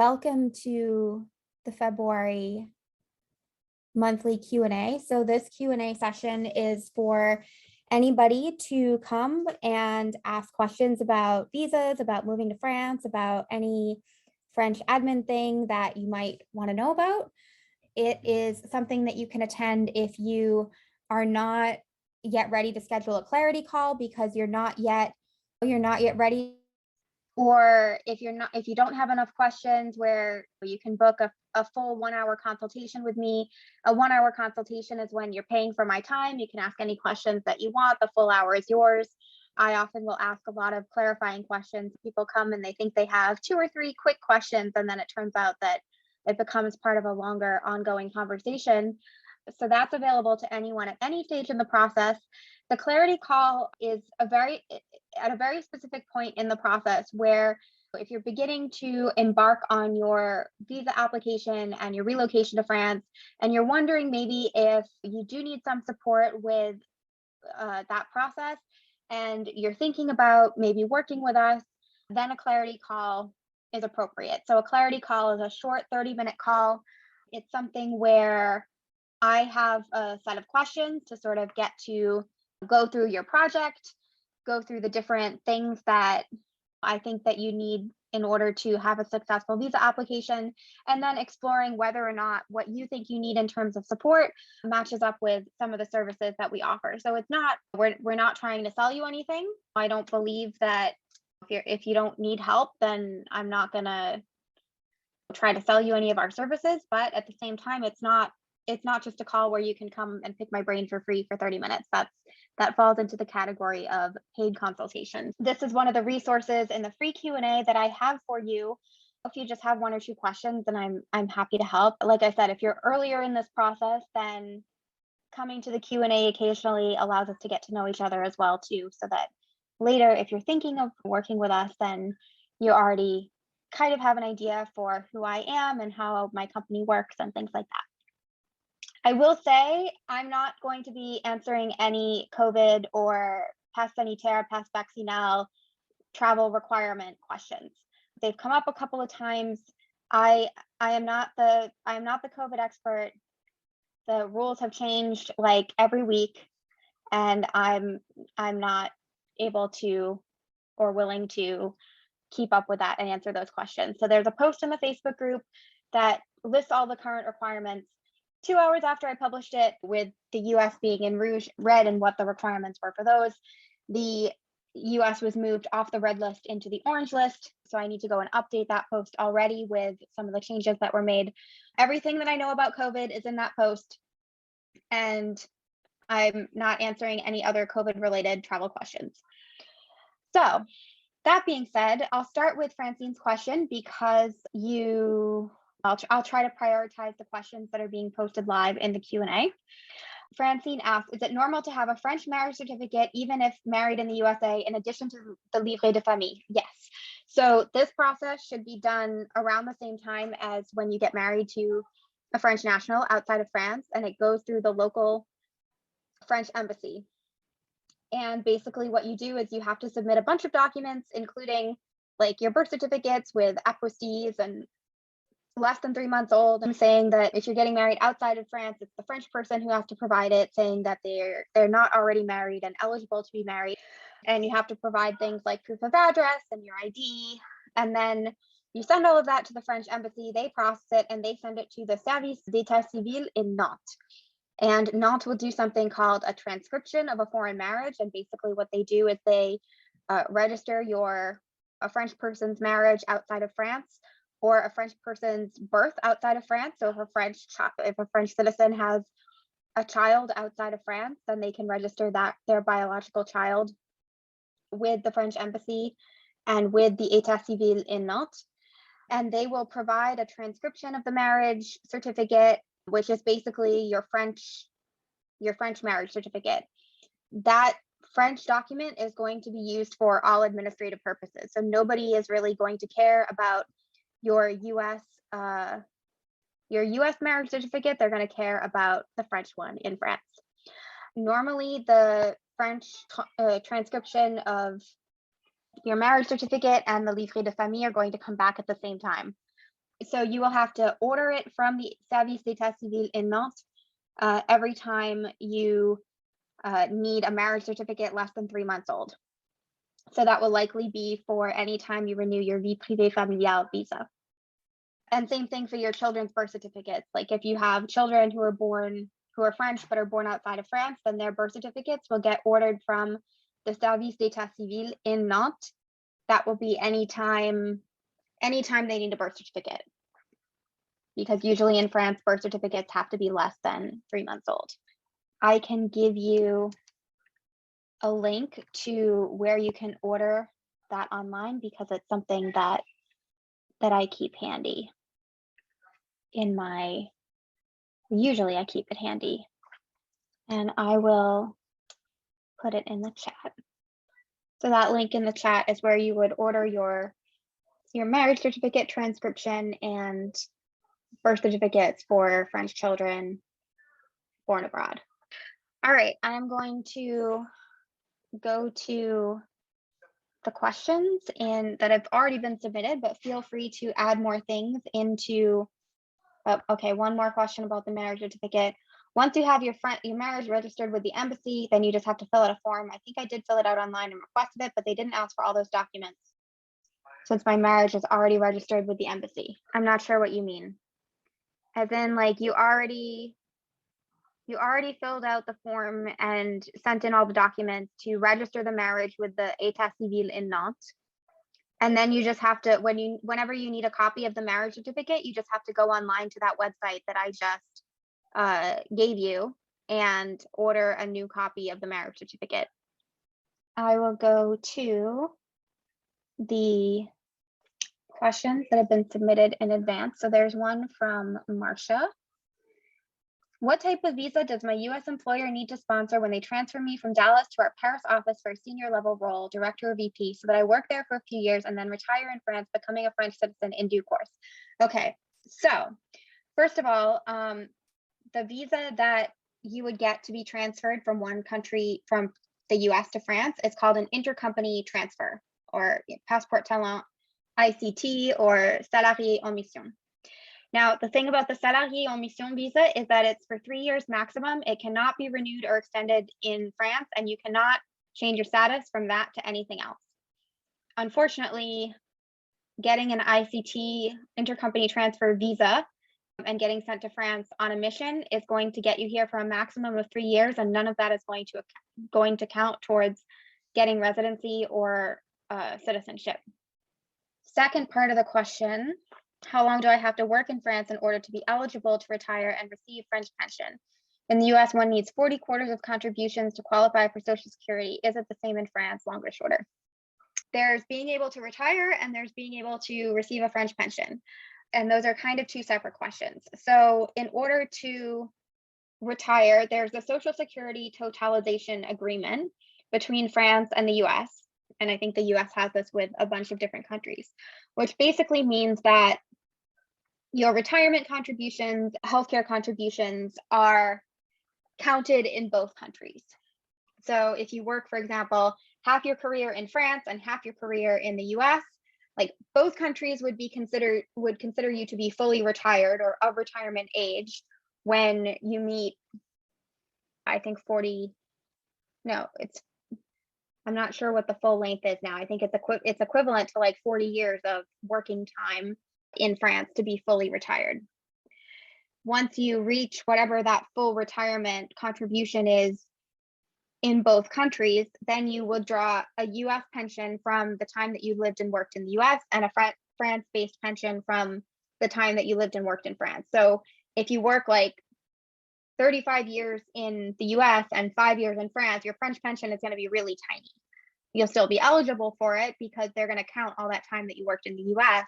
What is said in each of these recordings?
Welcome to the February monthly Q&A. So this Q&A session is for anybody to come and ask questions about visas, about moving to France, about any French admin thing that you might want to know about. It is something that you can attend if you are not yet ready to schedule a clarity call because you're not yet ready, or if you don't have enough questions where you can book a full 1 hour consultation with me. A 1 hour consultation is when you're paying for my time. You can ask any questions that you want. The full hour is yours. I often will ask a lot of clarifying questions. People come and they think they have 2 or 3 quick questions, and then it turns out that it becomes part of a longer ongoing conversation. So that's available to anyone at any stage in the process. The clarity call is at a very specific point in the process where if you're beginning to embark on your visa application and your relocation to France, and you're wondering maybe if you do need some support with that process, and you're thinking about maybe working with us, then a clarity call is appropriate. So a clarity call is a short 30-minute call. It's something where I have a set of questions to sort of get to go through your project, go through the different things that I think that you need in order to have a successful visa application, and then exploring whether or not what you think you need in terms of support matches up with some of the services that we offer. So it's not, we're not trying to sell you anything. I don't believe that if you don't need help, then I'm not gonna try to sell you any of our services. But at the same time, it's not just a call where you can come and pick my brain for free for 30 minutes. That falls into the category of paid consultations. This is one of the resources in the free Q&A that I have for you. If you just have 1 or 2 questions, then I'm happy to help. Like I said, if you're earlier in this process, then coming to the Q&A occasionally allows us to get to know each other as well too, so that later, if you're thinking of working with us, then you already kind of have an idea for who I am and how my company works and things like that. I will say I'm not going to be answering any COVID or pass sanitaire, pass vaccinal travel requirement questions. They've come up a couple of times. I am not the COVID expert. The rules have changed like every week, and I'm not able to or willing to keep up with that and answer those questions. So there's a post in the Facebook group that lists all the current requirements 2 hours after I published it, with the US being in red and what the requirements were for those. The US was moved off the red list into the orange list. So I need to go and update that post already with some of the changes that were made. Everything that I know about COVID is in that post, and I'm not answering any other COVID related travel questions. So that being said, I'll start with Francine's question because I'll try to prioritize the questions that are being posted live in the Q&A. Francine asks, is it normal to have a French marriage certificate even if married in the USA in addition to the livret de famille? Yes. So this process should be done around the same time as when you get married to a French national outside of France, and it goes through the local French embassy. And basically what you do is you have to submit a bunch of documents, including like your birth certificates with apostilles and less than 3 months old, and saying that if you're getting married outside of France, it's the French person who has to provide it, saying that they're not already married and eligible to be married. And you have to provide things like proof of address and your ID. And then you send all of that to the French embassy, they process it, and they send it to the Service d'État Civil in Nantes. And Nantes will do something called a transcription of a foreign marriage. And basically what they do is they register a French person's marriage outside of France, or a French person's birth outside of France. So if a French citizen has a child outside of France, then they can register that their biological child with the French embassy and with the État Civil in Nantes. And they will provide a transcription of the marriage certificate, which is basically your French marriage certificate. That French document is going to be used for all administrative purposes. So nobody is really going to care about your US marriage certificate. They're going to care about the French one in France. Normally, the French transcription of your marriage certificate and the livret de famille are going to come back at the same time. So you will have to order it from the Service d'État Civil in Nantes every time you need a marriage certificate less than 3 months old. So that will likely be for any time you renew your vie privée familiale visa. And same thing for your children's birth certificates. Like if you have children who are French but are born outside of France, then their birth certificates will get ordered from the Service d'État Civil in Nantes. That will be anytime they need a birth certificate. Because usually in France, birth certificates have to be less than 3 months old. I can give you a link to where you can order that online because it's something that I keep handy usually I keep it handy, and I will put it in the chat. So that link in the chat is where you would order your marriage certificate, transcription, and birth certificates for French children born abroad. All right, I'm going to go to the questions that have already been submitted, but feel free to add more things into. Okay, one more question about the marriage certificate. Once you have your marriage registered with the embassy, then you just have to fill out a form. I think I did fill it out online and requested it, but they didn't ask for all those documents since my marriage is already registered with the embassy. I'm not sure what you mean. As in, like, you already filled out the form and sent in all the documents to register the marriage with the État Civil in Nantes. And then you just have to, whenever you need a copy of the marriage certificate, you just have to go online to that website that I just gave you and order a new copy of the marriage certificate. I will go to the questions that have been submitted in advance. So there's one from Marcia. What type of visa does my US employer need to sponsor when they transfer me from Dallas to our Paris office for a senior level role, director or VP, so that I work there for a few years and then retire in France, becoming a French citizen in due course? Okay, so first of all, the visa that you would get to be transferred from one country, from the US to France, is called an intercompany transfer, or passeport talent, ICT, or salarié en mission. Now, the thing about the salarié en mission visa is that it's for 3 years maximum. It cannot be renewed or extended in France, and you cannot change your status from that to anything else. Unfortunately, getting an ICT, intercompany transfer visa, and getting sent to France on a mission is going to get you here for a maximum of 3 years, and none of that is going to count towards getting residency or citizenship. Second part of the question, how long do I have to work in France in order to be eligible to retire and receive French pension? In the US, one needs 40 quarters of contributions to qualify for Social Security. Is it the same in France, longer, shorter? There's being able to retire and there's being able to receive a French pension. And those are kind of two separate questions. So in order to retire, there's a Social Security totalization agreement between France and the US. And I think the US has this with a bunch of different countries, which basically means that your retirement contributions, healthcare contributions are counted in both countries. So if you work, for example, half your career in France and half your career in the US, like both countries would consider you to be fully retired or of retirement age when you meet, I think I'm not sure what the full length is now. I think it's equivalent to like 40 years of working time in France to be fully retired. Once you reach whatever that full retirement contribution is in both countries, then you will draw a US pension from the time that you lived and worked in the US and a France-based pension from the time that you lived and worked in France. So if you work like 35 years in the US and 5 years in France, your French pension is going to be really tiny. You'll still be eligible for it because they're going to count all that time that you worked in the US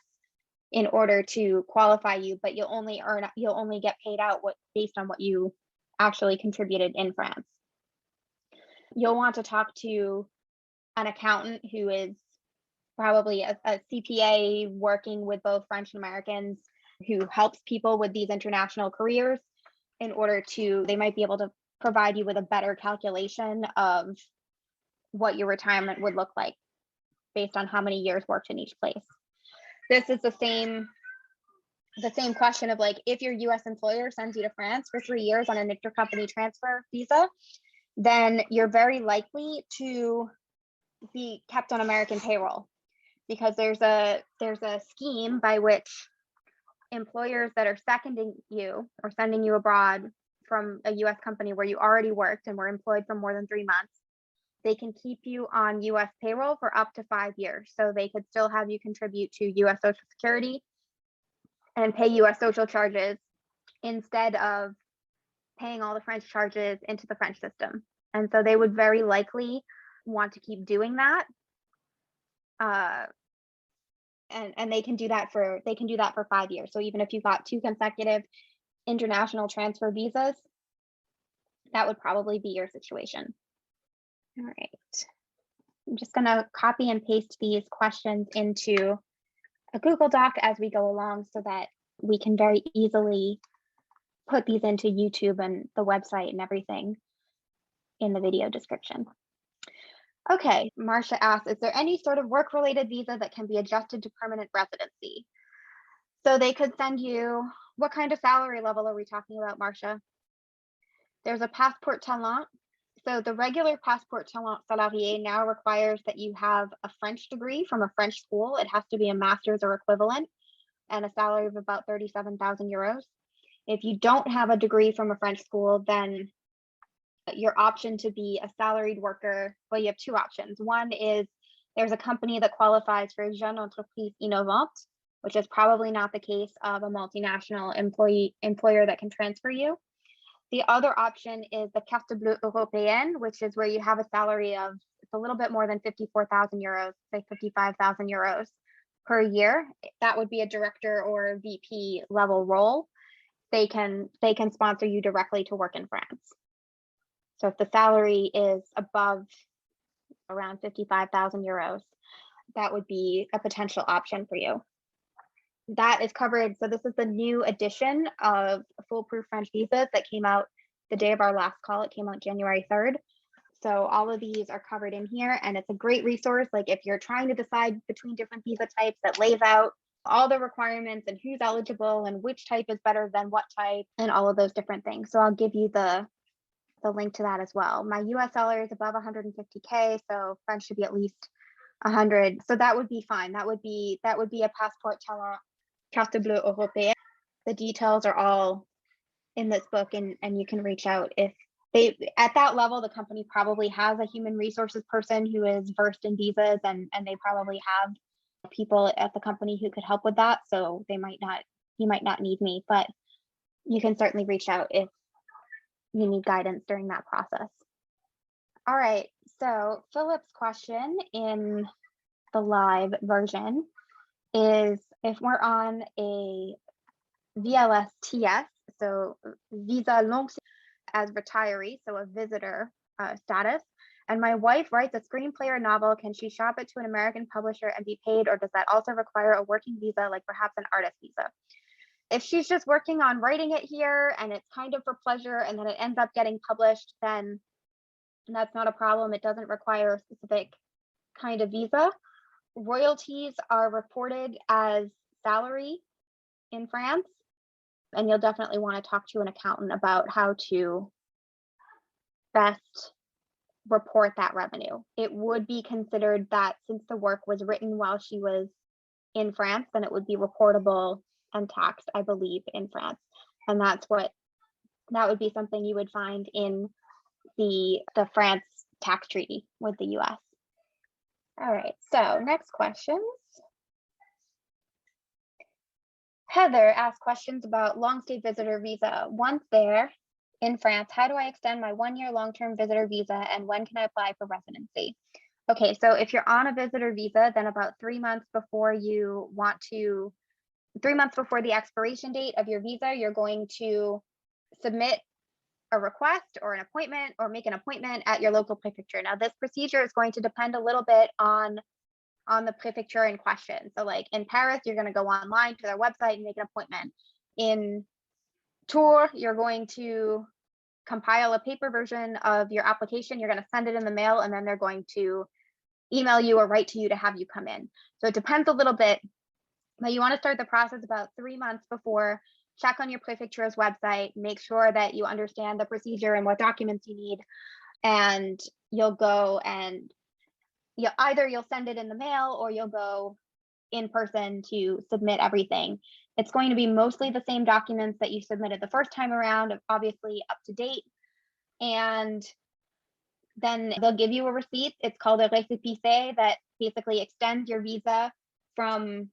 in order to qualify you, but you'll only get paid out based on what you actually contributed in France. You'll want to talk to an accountant who is probably a CPA working with both French and Americans, who helps people with these international careers they might be able to provide you with a better calculation of what your retirement would look like based on how many years worked in each place. This is the same the same question of like, if your US employer sends you to France for 3 years on an intercompany transfer visa, then you're very likely to be kept on American payroll, because there's a scheme by which employers that are seconding you or sending you abroad from a US company where you already worked and were employed for more than 3 months, they can keep you on US payroll for up to 5 years. So they could still have you contribute to US Social Security and pay US social charges instead of paying all the French charges into the French system. And so they would very likely want to keep doing that. And they can do that for 5 years. So even if you got 2 consecutive international transfer visas, that would probably be your situation. All right. I'm just going to copy and paste these questions into a Google Doc as we go along so that we can very easily put these into YouTube and the website and everything in the video description. Okay, Marcia asks, is there any sort of work-related visa that can be adjusted to permanent residency? So they could send you, what kind of salary level are we talking about, Marcia? There's a passeport talent. So the regular passeport talent salarié now requires that you have a French degree from a French school. It has to be a master's or equivalent and a salary of about 37,000 euros. If you don't have a degree from a French school, then your option to be a salaried worker, well, you have 2 options. One is there's a company that qualifies for Jeune Entreprise Innovante, which is probably not the case of a multinational employer that can transfer you. The other option is the Carte Bleue Européenne, which is where you have a salary of, it's a little bit more than 54,000 euros, say 55,000 euros per year. That would be a director or VP level role. They can sponsor you directly to work in France. So if the salary is above around 55,000 euros, that would be a potential option for you. That is covered. So this is the new edition of Foolproof French Visas that came out the day of our last call. It came out January 3rd. So all of these are covered in here, and it's a great resource. Like if you're trying to decide between different visa types, that lays out all the requirements and who's eligible and which type is better than what type and all of those different things. So I'll give you the link to that as well. My US salary is above 150K, so French should be at least 100. So that would be fine. That would be a passport talent Carte Bleue Européenne. The details are all in this book, and you can reach out if they, at that level, the company probably has a human resources person who is versed in visas, and they probably have people at the company who could help with that. So you might not need me, but you can certainly reach out if you need guidance during that process. All right, so Philip's question in the live version is, if we're on a VLSTS, so Visa Longue as retiree, so a visitor status, and my wife writes a screenplay or novel, can she shop it to an American publisher and be paid, or does that also require a working visa, like perhaps an artist visa? If she's just working on writing it here and it's kind of for pleasure and then it ends up getting published, then that's not a problem. It doesn't require a specific kind of visa. Royalties are reported as salary in France, and you'll definitely want to talk to an accountant about how to best report that revenue. It would be considered that since the work was written while she was in France, then it would be reportable and taxed, I believe, in France. And that would be something you would find in the France tax treaty with the US. All right, so next questions. Heather asked questions about long stay visitor visa. Once there in France, how do I extend my 1-year long-term visitor visa, and when can I apply for residency? Okay, so if you're on a visitor visa, then about 3 months before the expiration date of your visa, you're going to submit a request or an appointment, or make an appointment at your local prefecture. Now, this procedure is going to depend a little bit on the prefecture in question. So like in Paris, you're going to go online to their website and make an appointment. In Tours, you're going to compile a paper version of your application. You're going to send it in the mail, and then they're going to email you or write to you to have you come in. So it depends a little bit But you want to start the process about 3 months before. Check on your prefecture's website, make sure that you understand the procedure and what documents you need, and you'll go and you'll send it in the mail or you'll go in person to submit everything. It's going to be mostly the same documents that you submitted the first time around, obviously up to date. And then they'll give you a receipt. It's called a récépissé that basically extends your visa from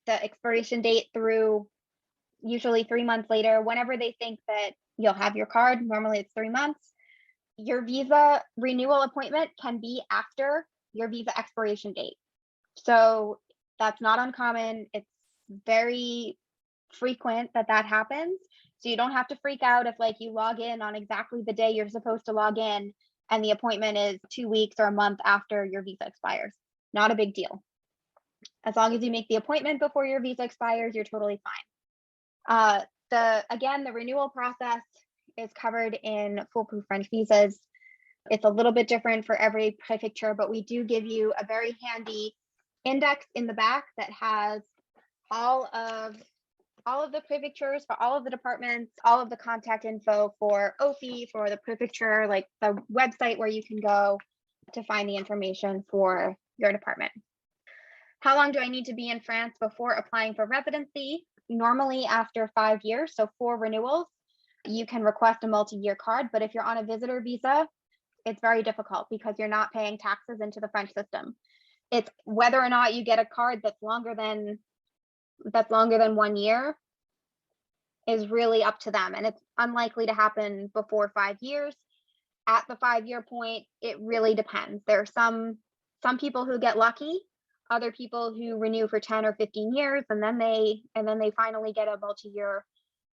the expiration date through usually 3 months later, whenever they think that you'll have your card. Normally it's 3 months. Your visa renewal appointment can be after your visa expiration date. So that's not uncommon. It's very frequent that that happens. So you don't have to freak out if like you log in on exactly the day you're supposed to log in and the appointment is 2 weeks or a month after your visa expires. Not a big deal. As long as you make the appointment before your visa expires, you're totally fine. The renewal process is covered in foolproof French visas. It's a little bit different for every prefecture, but we do give you a very handy index in the back that has all of the prefectures for all of the departments, all of the contact info for OFI, for the prefecture, like the website where you can go to find the information for your department. How long do I need to be in France before applying for residency? Normally after 5 years, so 4 renewals, you can request a multi-year card, but if you're on a visitor visa, it's very difficult because you're not paying taxes into the French system. It's whether or not you get a card that's longer than 1 year is really up to them, and it's unlikely to happen before 5 years. At the 5-year point, it really depends. There are some people who get lucky, other people who renew for 10 or 15 years, and then they finally get a multi-year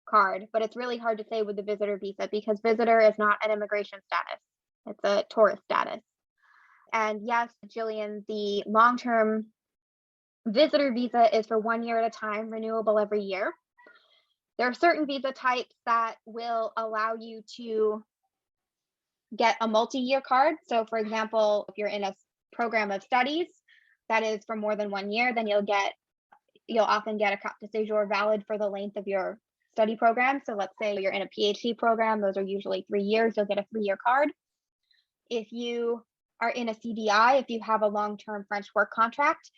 card. But it's really hard to say with the visitor visa because visitor is not an immigration status. It's a tourist status. And yes, Jillian, the long-term visitor visa is for 1 year at a time, renewable every year. There are certain visa types that will allow you to get a multi-year card. So for example, if you're in a program of studies that is for more than 1 year, then you'll often get a carte de séjour valid for the length of your study program. So let's say you're in a PhD program, those are usually 3 years, you'll get a 3-year card. If you are in a CDI, if you have a long-term French work contract,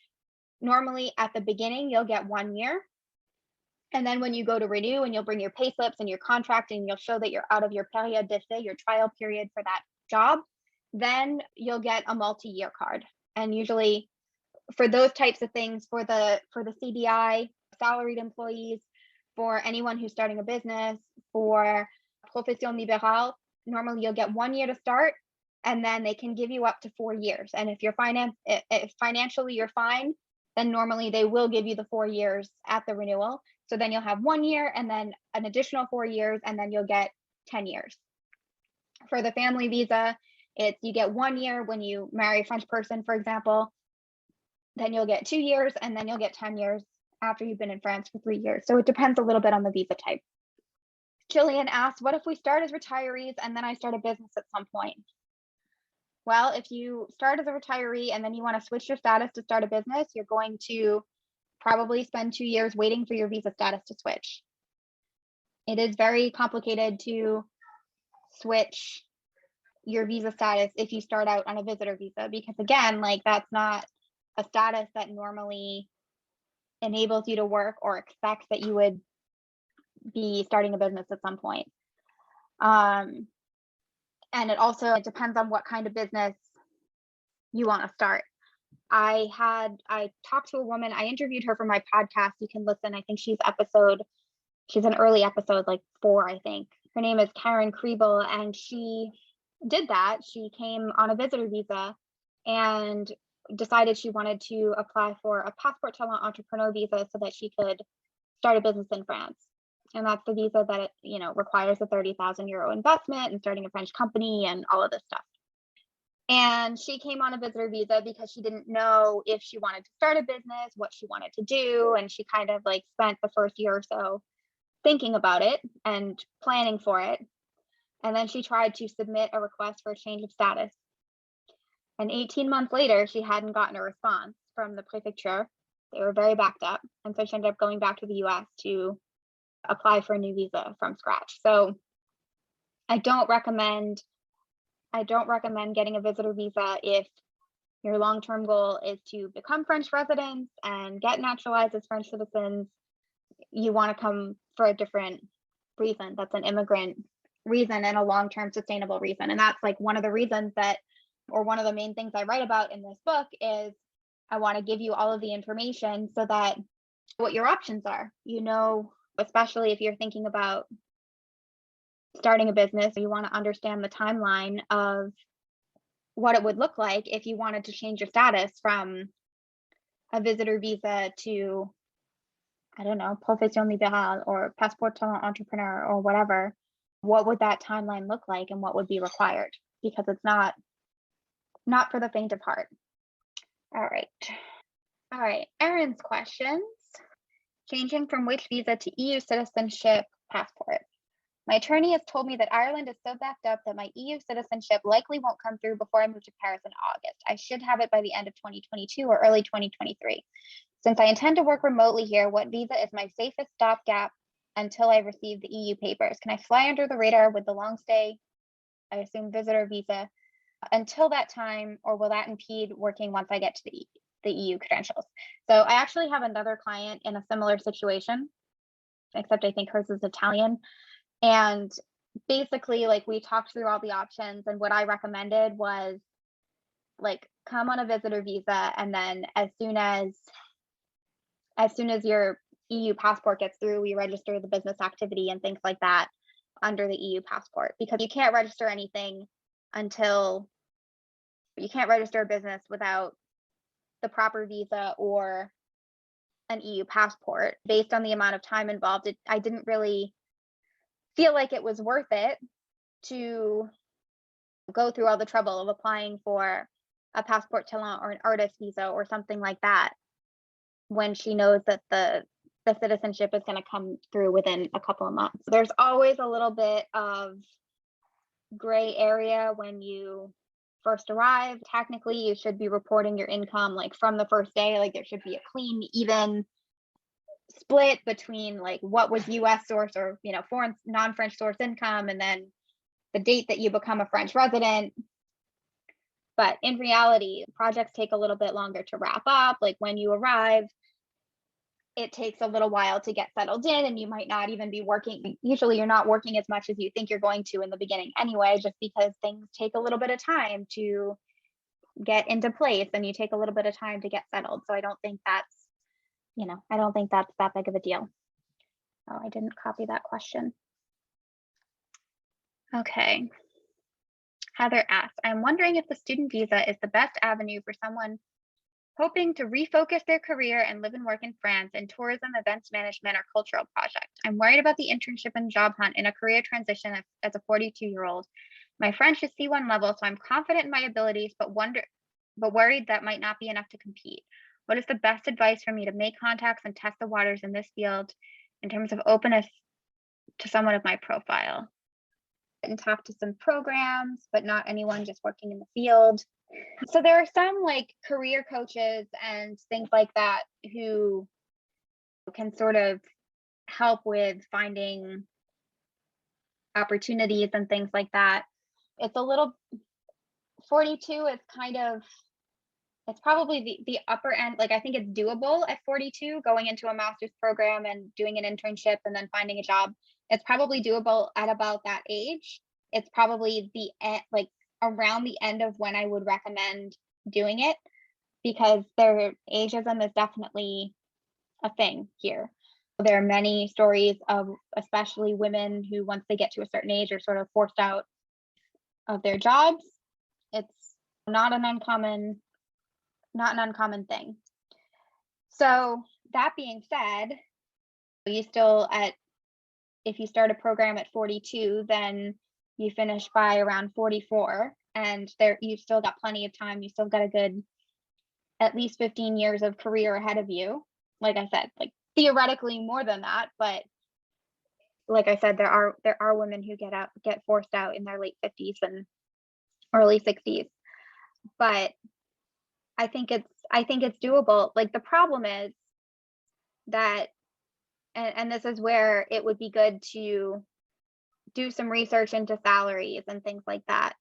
normally at the beginning, you'll get 1 year. And then when you go to renew and you'll bring your pay slips and your contract and you'll show that you're out of your période d'essai, your trial period for that job, then you'll get a multi-year card. And usually for those types of things, for the CDI, salaried employees, for anyone who's starting a business, for profession libérale, normally you'll get 1 year to start, and then they can give you up to 4 years. And if financially you're fine, then normally they will give you the 4 years at the renewal. So then you'll have 1 year and then an additional 4 years, and then you'll get 10 years. For the family visa, you get 1 year when you marry a French person, for example, then you'll get 2 years, and then you'll get 10 years after you've been in France for 3 years. So it depends a little bit on the visa type. Jillian asked, what if we start as retirees and then I start a business at some point? Well, if you start as a retiree and then you want to switch your status to start a business, you're going to probably spend 2 years waiting for your visa status to switch. It is very complicated to switch your visa status if you start out on a visitor visa, because again, like that's not a status that normally enables you to work or expects that you would be starting a business at some point. And it depends on what kind of business you want to start. I talked to a woman, I interviewed her for my podcast. You can listen. I think she's an early episode, like 4, I think. Her name is Karen Kriebel, and she did that. She came on a visitor visa and decided she wanted to apply for a Passeport Talent Entrepreneur visa so that she could start a business in France. And that's the visa that requires a 30,000 euro investment and starting a French company and all of this stuff. And she came on a visitor visa because she didn't know if she wanted to start a business, what she wanted to do. And she kind of like spent the first year or so thinking about it and planning for it. And then she tried to submit a request for a change of status. And 18 months later, she hadn't gotten a response from the prefecture. They were very backed up. And so she ended up going back to the US to apply for a new visa from scratch. So I don't recommend getting a visitor visa if your long-term goal is to become French residents and get naturalized as French citizens. You want to come for a different reason. That's an immigrant reason and a long-term sustainable reason. And that's like one of the reasons that, or one of the main things I write about in this book is I want to give you all of the information so that what your options are, especially if you're thinking about starting a business, you want to understand the timeline of what it would look like if you wanted to change your status from a visitor visa to, I don't know, profession libérale or passeport talent entrepreneur or whatever. What would that timeline look like and what would be required? Because it's not for the faint of heart. All right. Erin's questions. Changing from which visa to EU citizenship passport. My attorney has told me that Ireland is so backed up that my EU citizenship likely won't come through before I move to Paris in August. I should have it by the end of 2022 or early 2023. Since I intend to work remotely here, what visa is my safest stopgap until I receive the EU papers? Can I fly under the radar with the long stay, I assume visitor visa, until that time, or will that impede working once I get to the EU credentials? So I actually have another client in a similar situation, except I think hers is Italian. And basically, like, we talked through all the options, and what I recommended was like come on a visitor visa, and then as soon as your EU passport gets through, we register the business activity and things like that under the EU passport, because you can't register anything until you can't register a business without the proper visa or an EU passport. Based on the amount of time involved, I didn't really feel like it was worth it to go through all the trouble of applying for a passport talent or an artist visa or something like that when she knows that the citizenship is going to come through within a couple of months. There's always a little bit of gray area when you first arrive. Technically, you should be reporting your income like from the first day. Like, there should be a clean, even split between like what was US source or foreign non-French source income, and then the date that you become a French resident. But in reality, projects take a little bit longer to wrap up. Like, when you arrive, it takes a little while to get settled in, and you might not even be working. Usually you're not working as much as you think you're going to in the beginning anyway, just because things take a little bit of time to get into place and you take a little bit of time to get settled. So I don't think that's that big of a deal. Oh, I didn't copy that question. Okay. Heather asks, I'm wondering if the student visa is the best avenue for someone hoping to refocus their career and live and work in France in tourism, events management, or cultural project. I'm worried about the internship and job hunt in a career transition as a 42-year-old. My French is C1 level, so I'm confident in my abilities, but worried that might not be enough to compete. What is the best advice for me to make contacts and test the waters in this field in terms of openness to someone of my profile? And talk to some programs, but not anyone just working in the field. So there are some like career coaches and things like that who can sort of help with finding opportunities and things like that. It's a little 42 is kind of, it's probably the upper end. Like, I think it's doable at 42, going into a master's program and doing an internship and then finding a job. It's probably doable at about that age. It's probably like around the end of when I would recommend doing it, because ageism is definitely a thing here. There are many stories of especially women who, once they get to a certain age, are sort of forced out of their jobs. It's not an uncommon thing. So that being said, if you start a program at 42, then you finish by around 44, and you've still got plenty of time. You still got a good at least 15 years of career ahead of you. Like I said, like theoretically more than that, but like I said, there are women who get forced out in their late 50s and early 60s. But I think it's doable. Like, the problem is that, and this is where it would be good to do some research into salaries and things like that.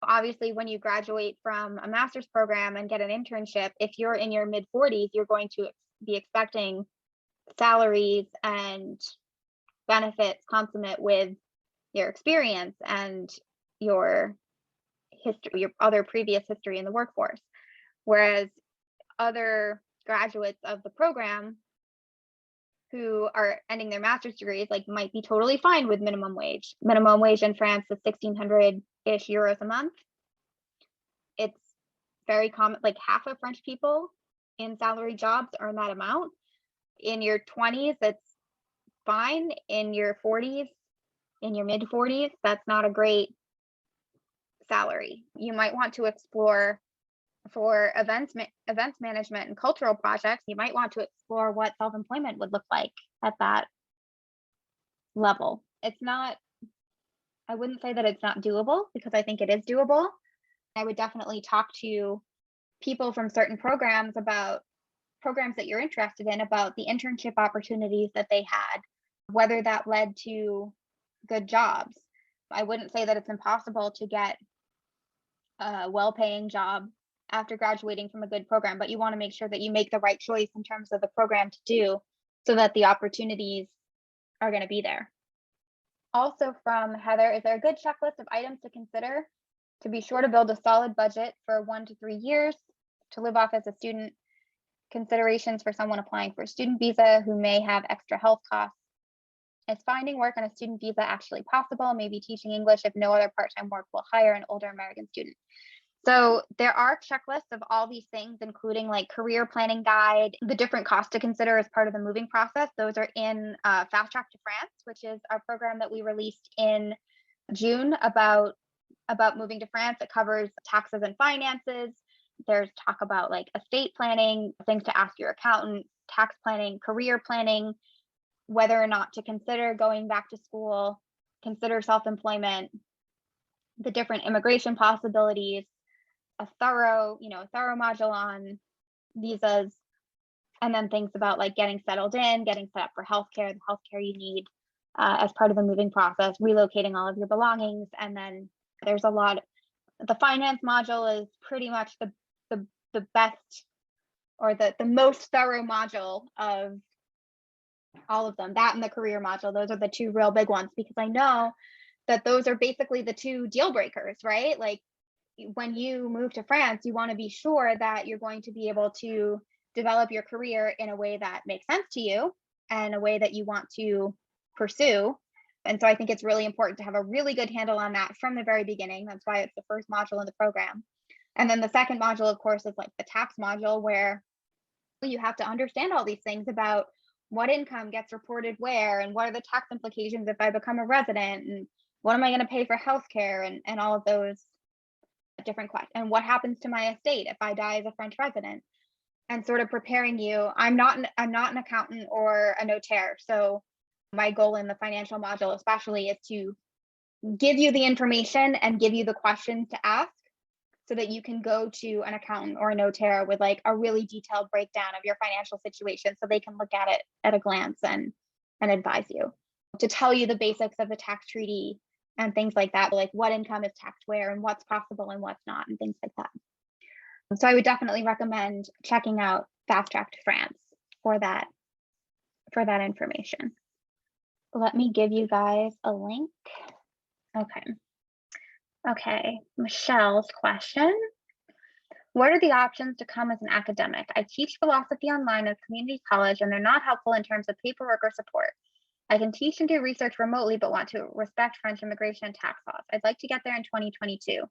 Obviously, when you graduate from a master's program and get an internship, if you're in your mid 40s, you're going to be expecting salaries and benefits consummate with your experience and your history, your other previous history in the workforce. Whereas other graduates of the program who are ending their master's degrees like might be totally fine with minimum wage. Minimum wage in France is 1,600-ish euros a month. It's very common, like half of French people in salary jobs earn that amount. In your 20s, it's fine. In your 40s, in your mid 40s, that's not a great salary. You might want to explore for events management and cultural projects. You might want to explore what self-employment would look like at that level. It's not, I wouldn't say that it's not doable, because I think it is doable. I would definitely talk to people from certain programs about programs that you're interested in, about the internship opportunities that they had, whether that led to good jobs. I wouldn't say that it's impossible to get a well-paying job after graduating from a good program, but you want to make sure that you make the right choice in terms of the program to do, so that the opportunities are going to be there. Also from Heather, is there a good checklist of items to consider to be sure to build a solid budget for 1 to 3 years to live off as a student? Considerations for someone applying for a student visa who may have extra health costs. Is finding work on a student visa actually possible? Maybe teaching English if no other part-time work will hire an older American student. So there are checklists of all these things, including like career planning guide, the different costs to consider as part of the moving process. Those are in Fast Track to France, which is our program that we released in June about moving to France. It covers taxes and finances. There's talk about like estate planning, things to ask your accountant, tax planning, career planning, whether or not to consider going back to school, consider self-employment, the different immigration possibilities, a thorough module on visas, and then things about like getting settled in, getting set up for healthcare, the healthcare you need as part of the moving process, relocating all of your belongings. And then there's the finance module is pretty much the best, or the most thorough module of all of them. That and the career module, those are the two real big ones, because I know that those are basically the two deal breakers, right? Like when you move to France, you want to be sure that you're going to be able to develop your career in a way that makes sense to you and a way that you want to pursue. And so I think it's really important to have a really good handle on that from the very beginning. That's why it's the first module in the program. And then the second module, of course, is like the tax module, where you have to understand all these things about what income gets reported where, and what are the tax implications if I become a resident, and what am I going to pay for healthcare, and all of those different questions, and what happens to my estate if I die as a French resident, and sort of preparing you. I'm not an accountant or a notaire, so my goal in the financial module especially is to give you the information and give you the questions to ask, so that you can go to an accountant or a notaire with like a really detailed breakdown of your financial situation, so they can look at it at a glance and advise you, to tell you the basics of the tax treaty and things like that, like what income is taxed where and what's possible and what's not, and things like that. So I would definitely recommend checking out Fast Track to France for that information. Let me give you guys a link. Okay, Michelle's question. What are the options to come as an academic? I teach philosophy online at community college, and they're not helpful in terms of paperwork or support. I can teach and do research remotely, but want to respect French immigration and tax laws. I'd like to get there in 2022.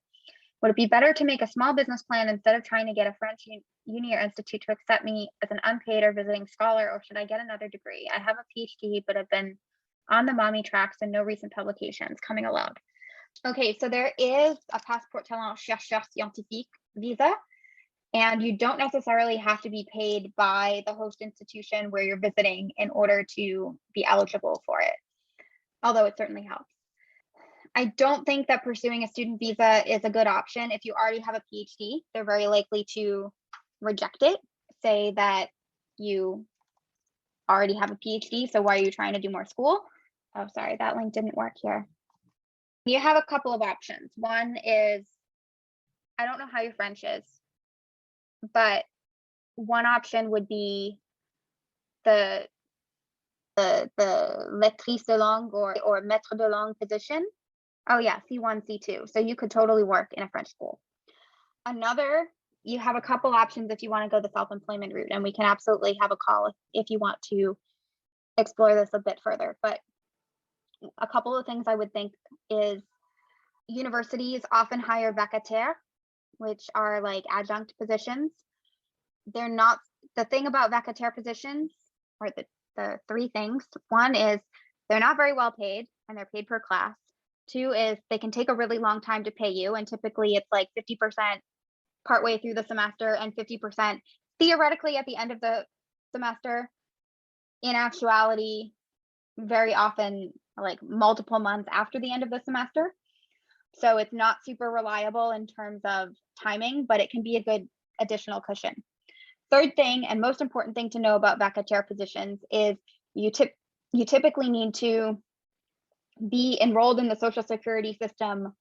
Would it be better to make a small business plan instead of trying to get a French uni or institute to accept me as an unpaid or visiting scholar, or should I get another degree? I have a PhD, but have been on the mommy tracks and no recent publications, coming alone. Okay, so there is a Passeport Talent Chercheur Scientifique visa, and you don't necessarily have to be paid by the host institution where you're visiting in order to be eligible for it, although it certainly helps. I don't think that pursuing a student visa is a good option if you already have a PhD. They're very likely to reject it, say that you already have a PhD, so why are you trying to do more school? Oh, sorry, that link didn't work here. You have a couple of options. One is, I don't know how your French is, but one option would be the maîtrise de langue or maître de langue position. Oh yeah, C1, C2. So you could totally work in a French school. Another, you have a couple options if you want to go the self-employment route, and we can absolutely have a call if you want to explore this a bit further. But a couple of things I would think is universities often hire vacataires, which are like adjunct positions. They're not, the thing about vacataire positions, or the three things. One is they're not very well paid and they're paid per class. Two is they can take a really long time to pay you, and typically it's like 50% partway through the semester and 50% theoretically at the end of the semester. In actuality, very often like multiple months after the end of the semester. So it's not super reliable in terms of timing, but it can be a good additional cushion. Third thing, and most important thing to know about vacataire positions is you typically need to be enrolled in the Social Security system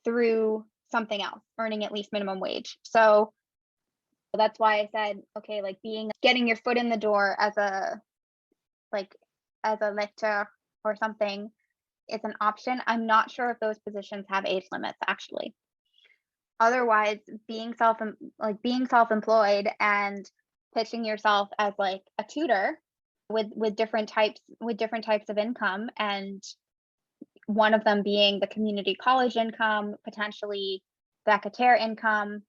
through something else, earning at least minimum wage. So that's why I said, okay, like getting your foot in the door as a lecturer or something is an option. I'm not sure if those positions have age limits actually. Otherwise, being self-employed and pitching yourself as like a tutor with different types of income, and one of them being the community college income, potentially vacataire income,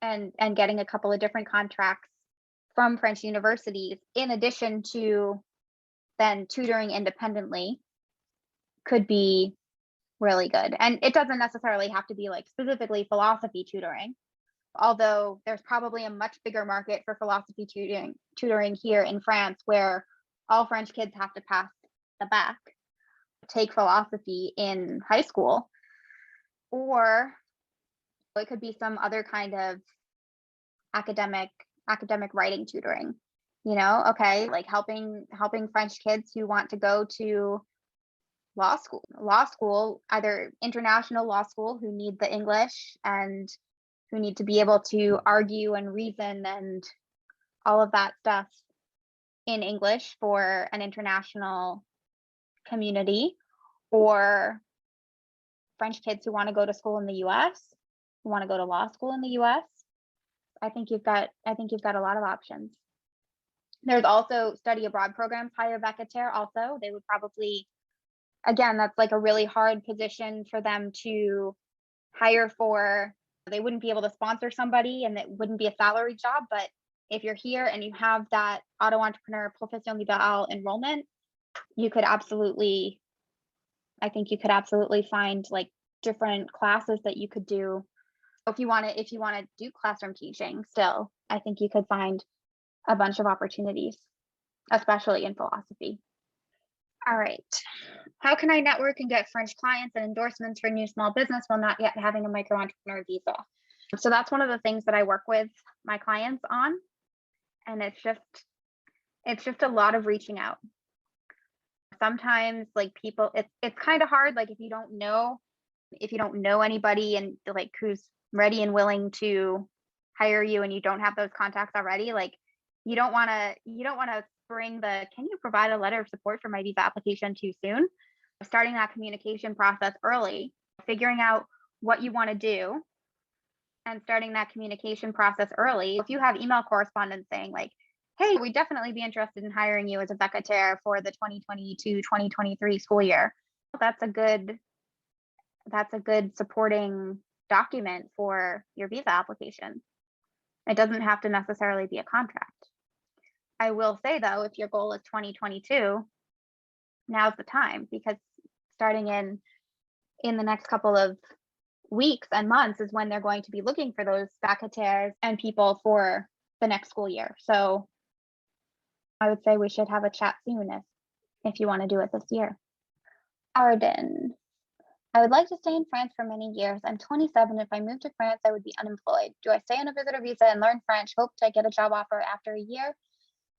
and getting a couple of different contracts from French universities, in addition to then tutoring independently, could be really good. And it doesn't necessarily have to be like specifically philosophy tutoring, although there's probably a much bigger market for philosophy tutoring here in France, where all French kids have to pass the bac, take philosophy in high school, or it could be some other kind of academic writing tutoring, okay, like helping French kids who want to go to law school, either international law school, who need the English and who need to be able to argue and reason and all of that stuff in English for an international community, or French kids who want to go to school in the US, who want to go to law school in the US. I think you've got a lot of options. There's also study abroad programs, hire vacataire also. They would probably, again, that's like a really hard position for them to hire for. They wouldn't be able to sponsor somebody, and it wouldn't be a salary job. But if you're here and you have that auto-entrepreneur profession libérale enrollment, I think you could absolutely find like different classes that you could do. If you want to do classroom teaching still, I think you could find a bunch of opportunities, especially in philosophy. All right. How can I network and get French clients and endorsements for new small business while not yet having a micro entrepreneur visa? So that's one of the things that I work with my clients on. And it's just a lot of reaching out. Sometimes like people, it's kind of hard. Like if you don't know anybody and like who's ready and willing to hire you, and you don't have those contacts already, like you don't want to bring can you provide a letter of support for my visa application too soon. Starting that communication process early, figuring out what you want to do and starting that communication process early. If you have email correspondence saying like, hey, we'd definitely be interested in hiring you as a vacataire for the 2022-2023 school year, that's a good supporting document for your visa application. It doesn't have to necessarily be a contract. I will say though, if your goal is 2022, now's the time, because starting in the next couple of weeks and months is when they're going to be looking for those vacataires and people for the next school year. So I would say we should have a chat soon if you want to do it this year. Arden. I would like to stay in France for many years. I'm 27. If I moved to France, I would be unemployed. Do I stay on a visitor visa and learn French, hope to get a job offer after a year?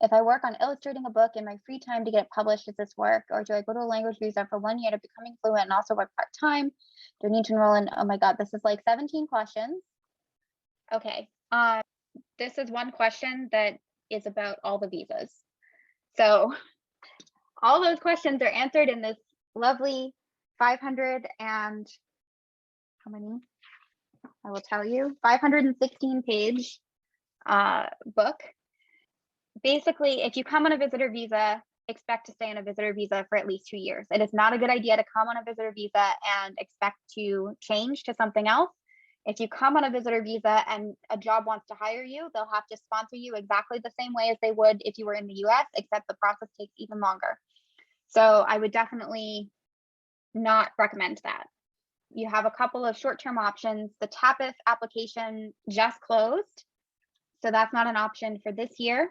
If I work on illustrating a book in my free time to get it published, does this work? Or do I go to a language visa for 1 year to becoming fluent and also work part-time? Do I need to enroll in, oh my God, this is like 17 questions. Okay, this is one question that is about all the visas. So all those questions are answered in this lovely 500 and how many? I will tell you, 516 page book. Basically, if you come on a visitor visa, expect to stay on a visitor visa for at least 2 years. It is not a good idea to come on a visitor visa and expect to change to something else. If you come on a visitor visa and a job wants to hire you, they'll have to sponsor you exactly the same way as they would if you were in the US, except the process takes even longer. So I would definitely not recommend that. You have a couple of short-term options. The TAPIS application just closed, so that's not an option for this year.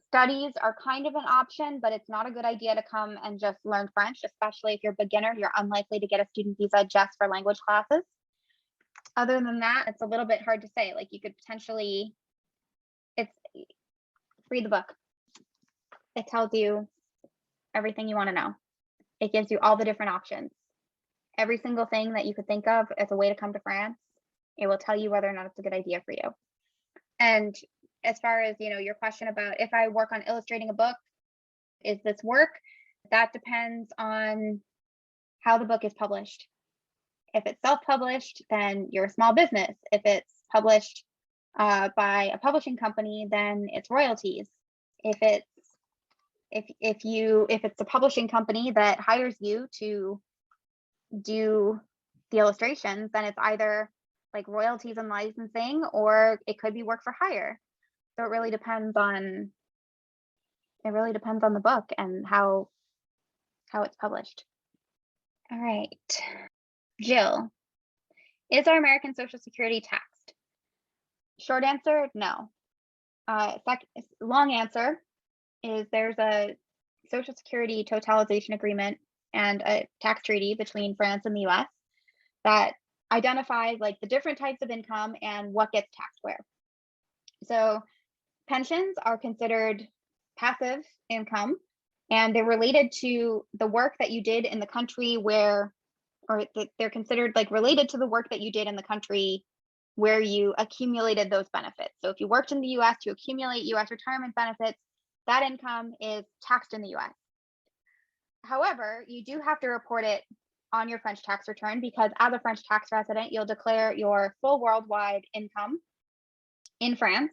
Studies are kind of an option, but it's not a good idea to come and just learn French, especially if you're a beginner. You're unlikely to get a student visa just for language classes. Other than that, it's a little bit hard to say. Like you could potentially, read the book. It tells you everything you want to know. It gives you all the different options. Every single thing that you could think of as a way to come to France, it will tell you whether or not it's a good idea for you. And as far as, your question about if I work on illustrating a book, is this work? That depends on how the book is published. If it's self-published, then you're a small business. If it's published by a publishing company, then it's royalties. If it's a publishing company that hires you to do the illustrations, then it's either like royalties and licensing, or it could be work for hire. So it really depends on the book and how it's published. All right, Jill, is our American Social Security taxed? Short answer, no. Long answer is there's a Social Security totalization agreement and a tax treaty between France and the US that identifies like the different types of income and what gets taxed where. So pensions are considered passive income, and they're related to the work that you did in the country they're considered like related to the work that you did in the country where you accumulated those benefits. So if you worked in the US to accumulate US retirement benefits, that income is taxed in the US. However, you do have to report it on your French tax return, because as a French tax resident, you'll declare your full worldwide income in France.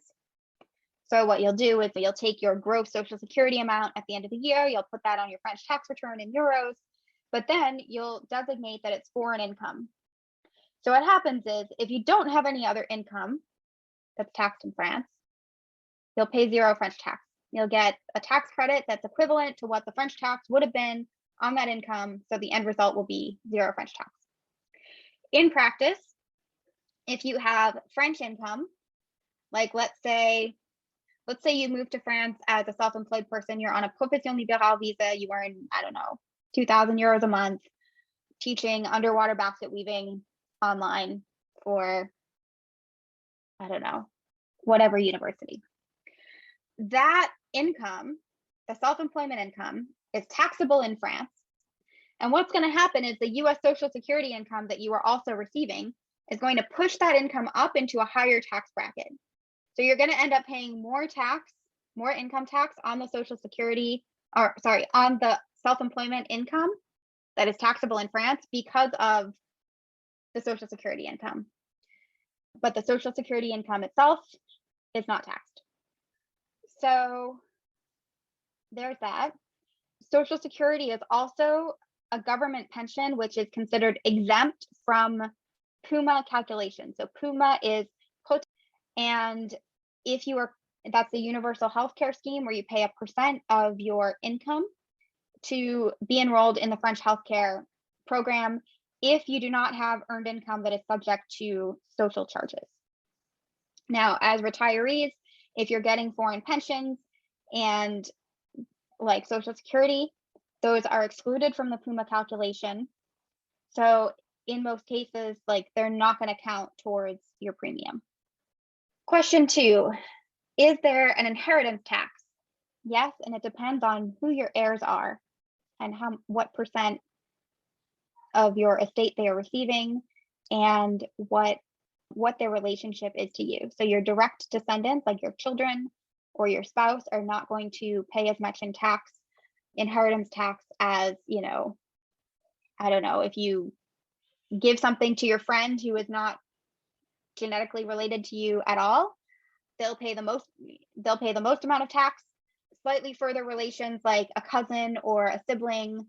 So what you'll do is you'll take your gross Social Security amount at the end of the year, you'll put that on your French tax return in euros, but then you'll designate that it's foreign income. So what happens is if you don't have any other income that's taxed in France, you'll pay 0 French tax. You'll get a tax credit that's equivalent to what the French tax would have been on that income. So the end result will be 0 French tax. In practice, if you have French income, like let's say you move to France as a self-employed person, you're on a profession libérale visa, you earn, 2,000 euros a month teaching underwater basket weaving online for, whatever university. That income, the self-employment income, is taxable in France. And what's going to happen is the US Social Security income that you are also receiving is going to push that income up into a higher tax bracket. So you're going to end up paying more income tax on the Social Security, on the self-employment income that is taxable in France because of the Social Security income. But the Social Security income itself is not taxed. So there's that. Social Security is also a government pension, which is considered exempt from PUMA calculation. So PUMA is and that's the universal healthcare scheme where you pay a % of your income to be enrolled in the French healthcare program if you do not have earned income that is subject to social charges. Now, as retirees, if you're getting foreign pensions and like Social Security, those are excluded from the PUMA calculation. So in most cases, like they're not going to count towards your premium. Question 2, is there an inheritance tax? Yes, and it depends on who your heirs are and what percent of your estate they are receiving and what their relationship is to you. So your direct descendants, like your children or your spouse, are not going to pay as much in tax, inheritance tax, as, I don't know, if you give something to your friend who is not genetically related to you at all, they'll pay the most amount of tax. Slightly further relations, like a cousin or a sibling,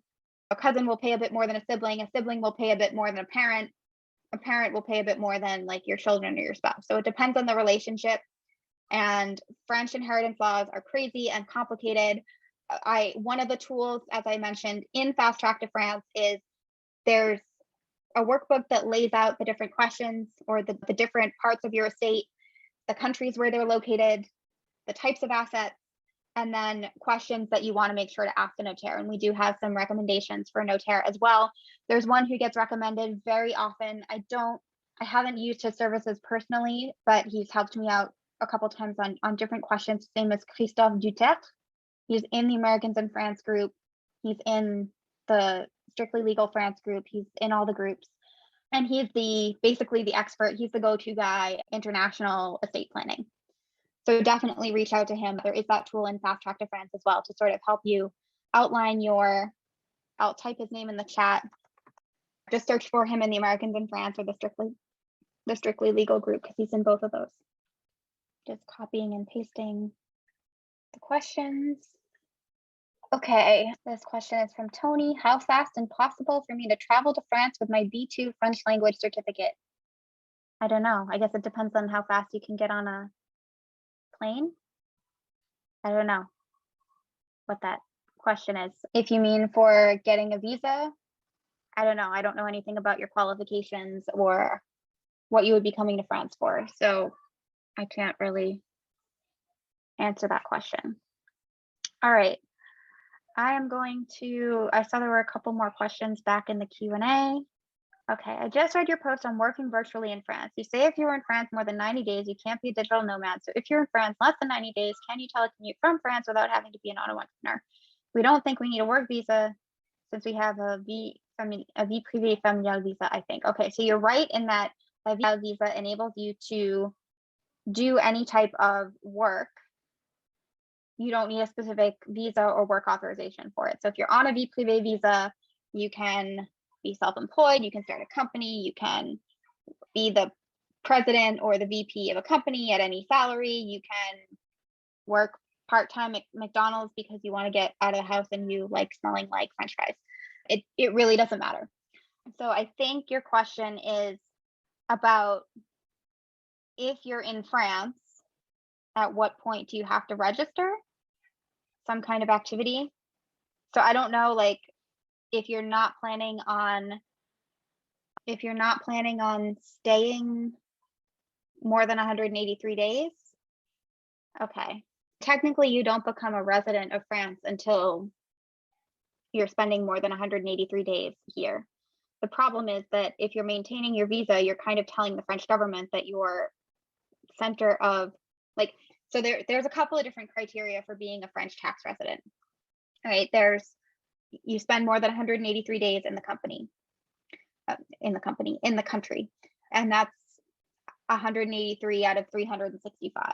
a cousin will pay a bit more than a sibling will pay a bit more than a parent will pay a bit more than like your children or your spouse. So it depends on the relationship. And French inheritance laws are crazy and complicated. One of the tools, as I mentioned, in Fast Track to France is there's a workbook that lays out the different questions or the different parts of your estate, the countries where they're located, the types of assets, and then questions that you want to make sure to ask the notaire. And we do have some recommendations for notaire as well. There's one who gets recommended very often. I haven't used his services personally, but he's helped me out a couple times on different questions. His name is Christophe Dutertre. He's in the Americans in France group. He's in the Strictly Legal France group. He's in all the groups. And he's basically the expert. He's the go-to guy, international estate planning. So definitely reach out to him. There is that tool in Fast Track to France as well to sort of help you outline I'll type his name in the chat. Just search for him in the Americans in France or the Strictly Legal group, because he's in both of those. Just copying and pasting the questions. Okay, this question is from Tony. How fast and possible for me to travel to France with my B2 French language certificate? I don't know. I guess it depends on how fast you can get on a plane. I don't know what that question is. If you mean for getting a visa, I don't know. I don't know anything about your qualifications or what you would be coming to France for. So I can't really answer that question. All right. I saw there were a couple more questions back in the Q&A. Okay, I just read your post on working virtually in France. You say if you were in France more than 90 days, you can't be a digital nomad. So if you're in France less than 90 days, can you telecommute from France without having to be an auto entrepreneur? We don't think we need a work visa since we have a vie privée familiale visa, I think. Okay, so you're right in that a visa enables you to do any type of work. You don't need a specific visa or work authorization for it. So if you're on a vie privée visa, you can be self-employed, you can start a company, you can be the president or the VP of a company at any salary, you can work part-time at McDonald's because you want to get out of the house and you like smelling like French fries. It really doesn't matter. So I think your question is about if you're in France, at what point do you have to register some kind of activity? So I don't know, like, if you're not planning on staying more than 183 days. Okay. Technically, you don't become a resident of France until you're spending more than 183 days here. The problem is that if you're maintaining your visa, you're kind of telling the French government that your center of, like, so there's a couple of different criteria for being a French tax resident. All right, you spend more than 183 days in the country, and that's 183 out of 365.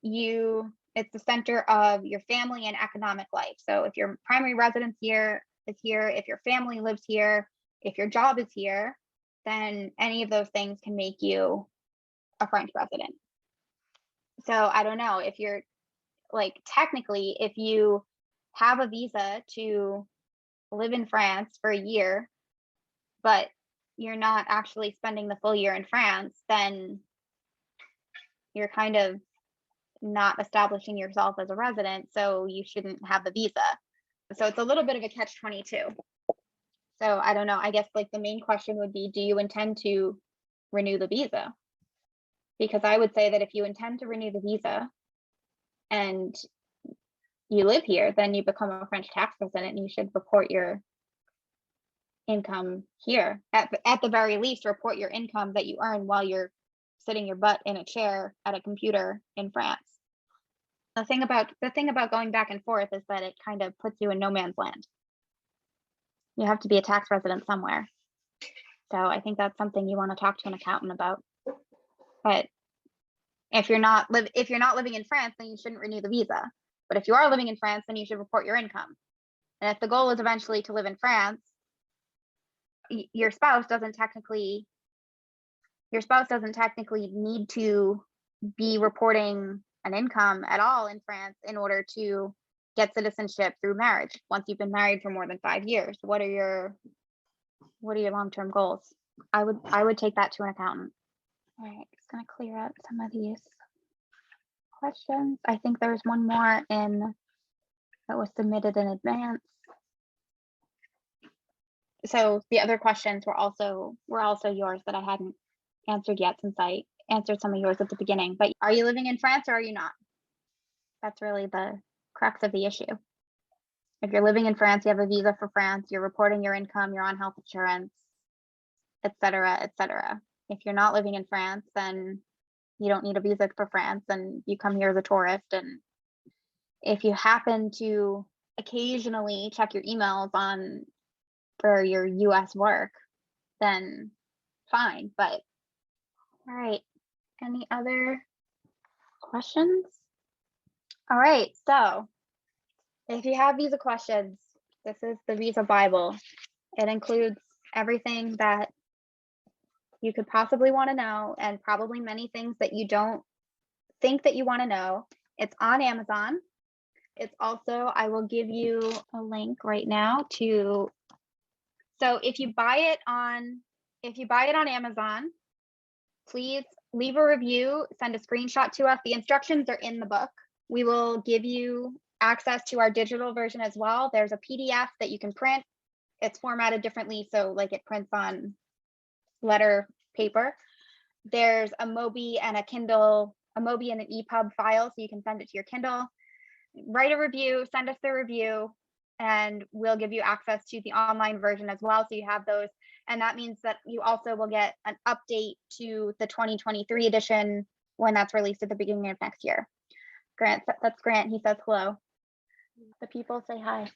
It's the center of your family and economic life. So if your primary residence here is here, if your family lives here, if your job is here, then any of those things can make you a French resident. So I don't know if you're, like, technically, if you have a visa to live in France for a year, but you're not actually spending the full year in France, then you're kind of not establishing yourself as a resident, so you shouldn't have the visa. So it's a little bit of a catch-22. So I don't know, I guess, like, the main question would be, do you intend to renew the visa? Because I would say that if you intend to renew the visa and you live here, then you become a French tax resident and you should report your income here. At the very least, report your income that you earn while you're sitting your butt in a chair at a computer in France. The thing about going back and forth is that it kind of puts you in no man's land. You have to be a tax resident somewhere. So I think that's something you want to talk to an accountant about. But if you're not living in France, then you shouldn't renew the visa. But if you are living in France, then you should report your income. And if the goal is eventually to live in France, your spouse doesn't technically need to be reporting an income at all in France in order to get citizenship through marriage. Once you've been married for more than 5 years, what are your long-term goals? I would take that to an accountant. All right, just gonna clear out some of these questions. I think there's one more that was submitted in advance. So the other questions were also yours that I hadn't answered yet, since I answered some of yours at the beginning. But are you living in France or are you not? That's really the crux of the issue. If you're living in France, you have a visa for France, you're reporting your income, you're on health insurance, etc., etc. If you're not living in France, then you don't need a visa for France and you come here as a tourist. And if you happen to occasionally check your emails for your US work, then fine. But all right, any other questions? All right, so if you have visa questions, this is the Visa Bible. It includes everything that you could possibly want to know, and probably many things that you don't think that you want to know. It's on Amazon. It's also, I will give you a link right now to, so if you buy it on Amazon, please leave a review, send a screenshot to us. The instructions are in the book. We will give you access to our digital version as well. There's a PDF that you can print. It's formatted differently, so like it prints on letter paper. There's a Mobi and an EPUB file, so you can send it to your Kindle. Write a review, send us the review, and we'll give you access to the online version as well, so you have those. And that means that you also will get an update to the 2023 edition when that's released at the beginning of next year. Grant, that's Grant, he says hello. The people say hi.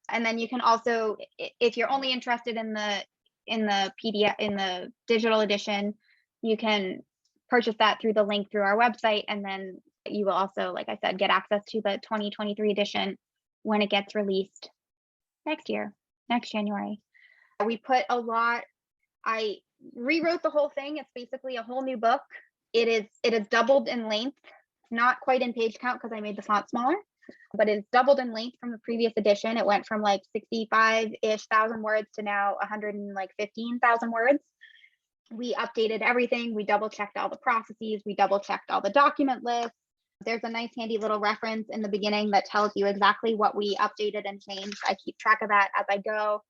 And then you can also, if you're only interested in the PDF, in the digital edition, you can purchase that through the link through our website, and then you will also, like I said, get access to the 2023 edition when it gets released next January. We put a lot, I rewrote the whole thing. It's basically a whole new book. It is doubled in length, not quite in page count because I made the font smaller, but it's doubled in length from the previous edition. It went from like 65-ish thousand words to now 115,000 words. We updated everything. We double checked all the processes. We double checked all the document lists. There's a nice handy little reference in the beginning that tells you exactly what we updated and changed. I keep track of that as I go.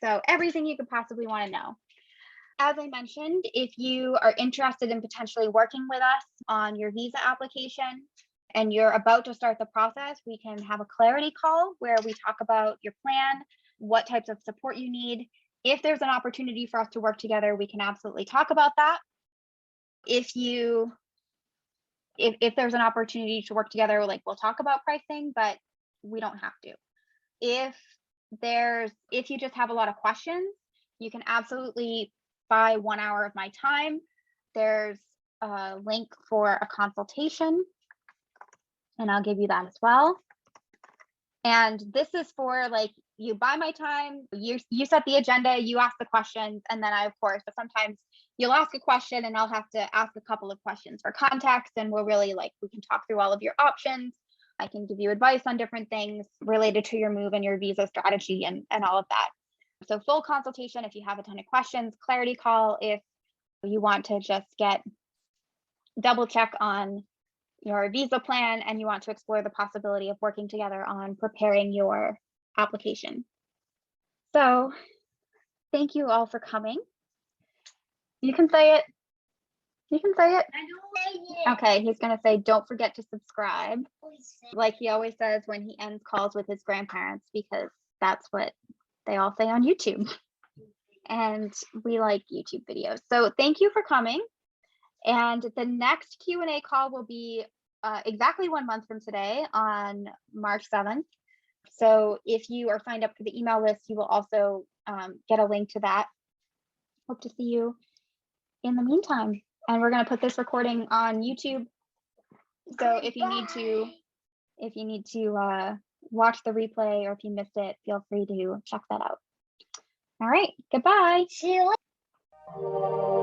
So everything you could possibly want to know. As I mentioned, if you are interested in potentially working with us on your visa application and you're about to start the process, we can have a clarity call where we talk about your plan, what types of support you need. If there's an opportunity for us to work together, we can absolutely talk about that. If there's an opportunity to work together, like we'll talk about pricing, but we don't have to. If you just have a lot of questions, you can absolutely buy 1 hour of my time. There's a link for a consultation, and I'll give you that as well. And this is for, like, you buy my time, you set the agenda, you ask the questions, and then I, of course, but sometimes you'll ask a question and I'll have to ask a couple of questions for context, and we'll really, like, we can talk through all of your options. I can give you advice on different things related to your move and your visa strategy and all of that. So full consultation if you have a ton of questions, clarity call if you want to just double check on your visa plan and you want to explore the possibility of working together on preparing your application. So thank you all for coming. You can say it. You can say it. Okay, he's gonna say, don't forget to subscribe, like he always says when he ends calls with his grandparents, because that's what they all say on YouTube. And we like YouTube videos. So thank you for coming. And the next Q&A call will be exactly 1 month from today on March 7th. So if you are signed up for the email list, you will also get a link to that. Hope to see you in the meantime. And we're going to put this recording on YouTube. So if you need to watch the replay, or if you missed it, feel free to check that out. All right, goodbye. See you later.